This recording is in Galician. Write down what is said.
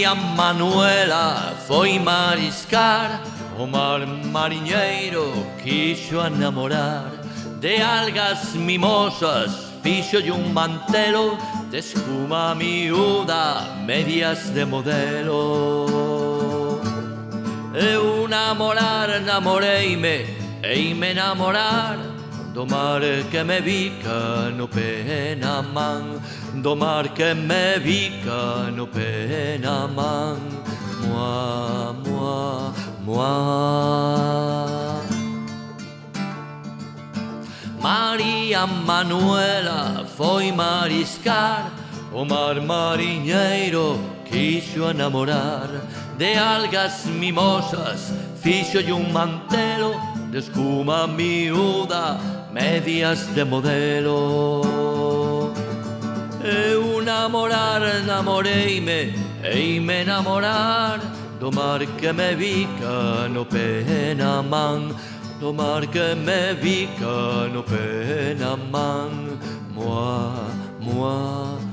María Manuela foi mariscar, o mar mariñeiro quixo enamorar. De algas mimosas fixolle un mantelo, de espuma miúda, medias de modelo. Eu namoreime, eime namorar do mar que me bica no pé na man, do mar que me bica no pé na man. Mua, mua, mua. María Manuela foi mariscar, o mar mariñeiro quixo enamorar. De algas mimosas fixolle un mantelo, de espuma miúda, medias de modelo. Eu namoreime, eime namorar do mar que me bica no pé na man, do mar que me bica no pé na man. Mua, mua.